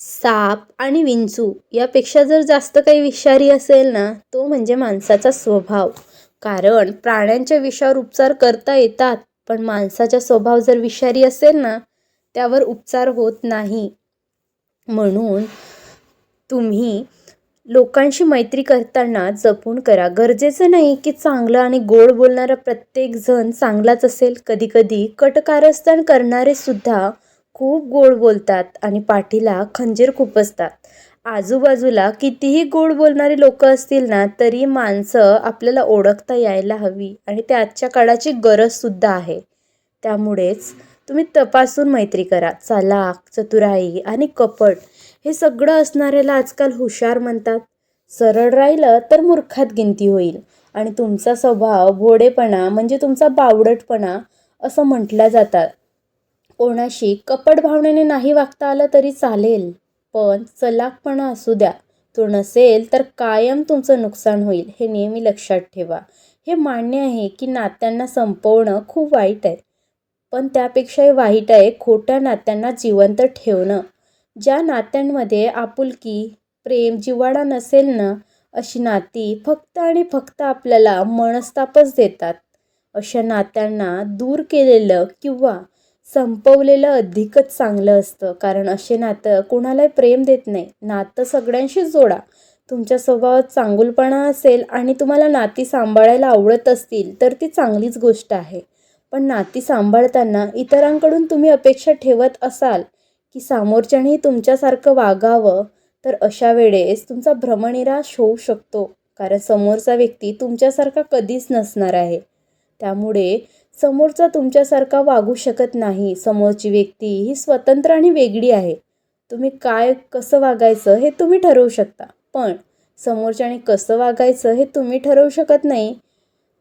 साप आणि विंचू यापेक्षा जर जास्त काही विषारी असेल ना, तो म्हणजे माणसाचा स्वभाव. कारण प्राण्यांच्या विषावर उपचार करता येतात, पण माणसाचा स्वभाव जर विषारी असेल ना, त्यावर उपचार होत नाही. म्हणून तुम्ही लोकांशी मैत्री करताना जपून करा. गरजेचं नाही की चांगलं आणि गोड बोलणारा प्रत्येक जण चांगलाच असेल. कधीकधी कटकारस्थान करणारे सुद्धा खूप गोड बोलतात आणि पाठीला खंजीर खुपसतात. आजूबाजूला कितीही गोड बोलणारी लोक असतील ना, तरी माणसं आपल्याला ओळखता यायला हवी आणि ते आजच्या काळाची गरज सुद्धा आहे. त्यामुळेच तुम्ही तपासून मैत्री करा. चालाख, चतुराई आणि कपट हे सगळं असणाऱ्याला आजकाल हुशार म्हणतात. सरळ राहिलं तर मूर्खात गिनती होईल आणि तुमचा स्वभाव भोळेपणा म्हणजे तुमचा बावळटपणा असं म्हटलं जातात. कोणाशी कपट भावनेने नाही वागता आलं तरी चालेल, पण चलाखपणा असू द्या. तो नसेल तर कायम तुमचं नुकसान होईल, हे नेहमी लक्षात ठेवा. हे मान्य आहे की नात्यांना संपवणं खूप वाईट आहे, पण त्यापेक्षाही वाईट आहे खोट्या नात्यांना जिवंत ठेवणं. ज्या नात्यांमध्ये आपुलकी, प्रेम, जिव्हाळा नसेल ना, अशी नाती फक्त आणि फक्त आपल्याला मनस्तापच देतात. अशा नात्यांना दूर केलेलं किंवा संपवलेलं अधिकच चांगलं असतं. कारण असे नातं कोणालाही प्रेम देत नाही. नातं सगळ्यांशीच जोडा. तुमच्या स्वभावात चांगुलपणा असेल आणि तुम्हाला नाती सांभाळायला आवडत असतील तर ती चांगलीच गोष्ट आहे. पण नाती सांभाळताना इतरांकडून तुम्ही अपेक्षा ठेवत असाल की समोरच्यानेही तुमच्यासारखं वागावं, तर अशा वेळेस तुमचा भ्रमनिराश होऊ शकतो. कारण समोरचा व्यक्ती तुमच्यासारखा कधीच नसणार आहे. त्यामुळे समोरचा तुमच्यासारखा वागू शकत नाही. समोरची व्यक्ती ही स्वतंत्र आणि वेगळी आहे. तुम्ही काय कसं वागायचं हे तुम्ही ठरवू शकता, पण समोरच्याने कसं वागायचं हे तुम्ही ठरवू शकत नाही.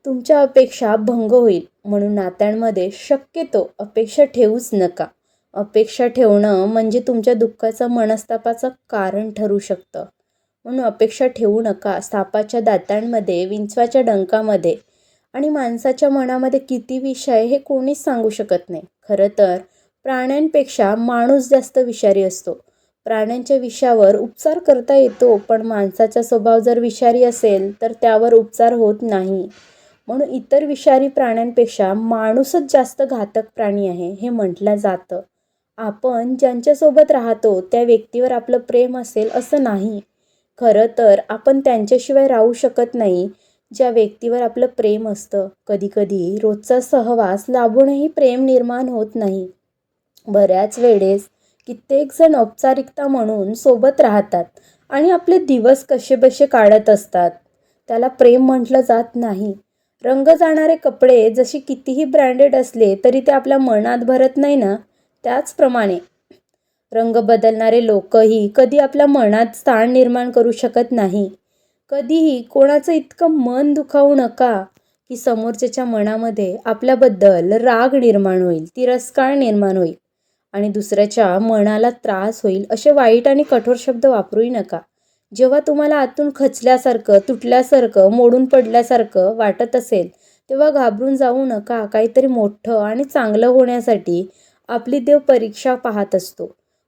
तुमच्या अपेक्षा भंग होईल. म्हणून नात्यांमध्ये शक्यतो अपेक्षा ठेवूच नका. अपेक्षा ठेवणं म्हणजे तुमच्या दुःखाचं मनस्तापाचं कारण ठरू शकतं. म्हणून अपेक्षा ठेवू नका. सापाच्या दातांमध्ये, विंचवाच्या डंकामध्ये आणि माणसाच्या मनामध्ये किती विष आहे हे कोणीच सांगू शकत नाही. खरं तर प्राण्यांपेक्षा माणूस जास्त विषारी असतो. प्राण्यांच्या विषावर उपचार करता येतो, पण माणसाचा स्वभाव जर विषारी असेल तर त्यावर उपचार होत नाही. म्हणून इतर विषारी प्राण्यांपेक्षा माणूसच जास्त घातक प्राणी आहे हे म्हटलं जातं. आपण ज्यांच्यासोबत राहतो त्या व्यक्तीवर आपलं प्रेम असेल असं नाही. खरं तर आपण त्यांच्याशिवाय राहू शकत नाही ज्या व्यक्तीवर आपलं प्रेम असतं. कधीकधी रोजचा सहवास लाभूनही प्रेम निर्माण होत नाही. बऱ्याच वेळेस कित्येक जण औपचारिकता म्हणून सोबत राहतात आणि आपले दिवस कसेबसे काढत असतात. त्याला प्रेम म्हटलं जात नाही. रंग जाणारे कपडे जसे कितीही ब्रँडेड असले तरी ते आपल्या मनात भरत नाही ना, त्याचप्रमाणे रंग बदलणारे लोकही कधी आपल्या मनात स्थान निर्माण करू शकत नाही. कधीही कोणाचं इतकं मन दुखावू नका की समोरच्याच्या मनामध्ये आपल्याबद्दल राग निर्माण होईल, तिरस्कार निर्माण होईल आणि दुसऱ्याच्या मनाला त्रास होईल. असे वाईट आणि कठोर शब्द वापरूही नका. जेव्हा तुम्हाला आतून खचल्यासारखं, तुटल्यासारखं, मोडून पडल्यासारखं वाटत असेल, तेव्हा घाबरून जाऊ नका. काहीतरी मोठं आणि चांगलं होण्यासाठी आपली देव परीक्षा पाहत असतो.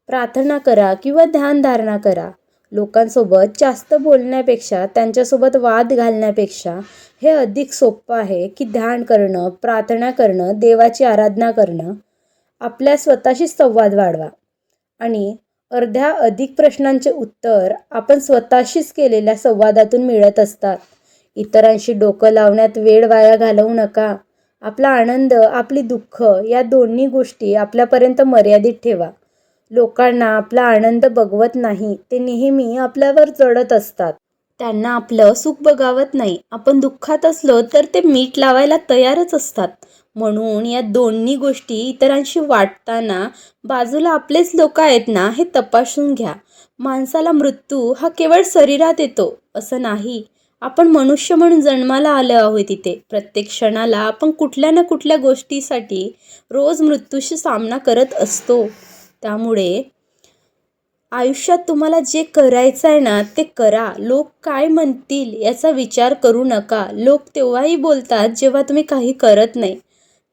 प्रार्थना करा किंवा ध्यानधारणा करा. लोकांसोबत जास्त बोलण्यापेक्षा, त्यांच्यासोबत वाद घालण्यापेक्षा हे अधिक सोपं आहे की ध्यान करणं, प्रार्थना करणं, देवाची आराधना करणं. आपल्या स्वतःशी संवाद वाढवा आणि अर्ध्या अधिक प्रश्नांचे उत्तर आपण स्वतःशीच केलेल्या संवादातून मिळत असतात. इतरांशी डोकं लावण्यात वेळ वाया घालवू नका. आपला आनंद, आपली दुःख या दोन्ही गोष्टी आपल्यापर्यंत मर्यादित ठेवा. लोकांना आपला आनंद बघवत नाही, ते नेहमी आपल्यावर जळत असतात. त्यांना आपलं सुख बघावत नाही. आपण दुःखात असलो तर ते मीठ लावायला तयारच असतात. म्हणून या दोन्ही गोष्टी इतरांशी वाटताना बाजूला आपलेच लोक आहेत ना हे तपासून घ्या. माणसाला मृत्यू हा केवळ शरीरात येतो असं नाही. आपण मनुष्य म्हणून जन्माला आलो आहोत इथे. प्रत्येक क्षणाला आपण कुठल्या ना कुठल्या गोष्टीसाठी रोज मृत्यूशी सामना करत असतो. त्यामुळे आयुष्यात तुम्हाला जे करायचं आहे ना ते करा. लोक काय म्हणतील याचा विचार करू नका. लोक तेव्हाही बोलतात जेव्हा तुम्ही काही करत नाही.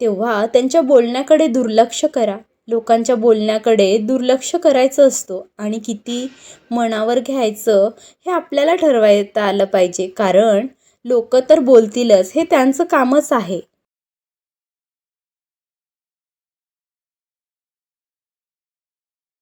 तेव्हा त्यांच्या बोलण्याकडे दुर्लक्ष करा. लोकांच्या बोलण्याकडे दुर्लक्ष करायचं असतो आणि किती मनावर घ्यायचं हे आपल्याला ठरवायला आलं पाहिजे. कारण लोक तर बोलतीलच, हे त्यांचं कामच आहे.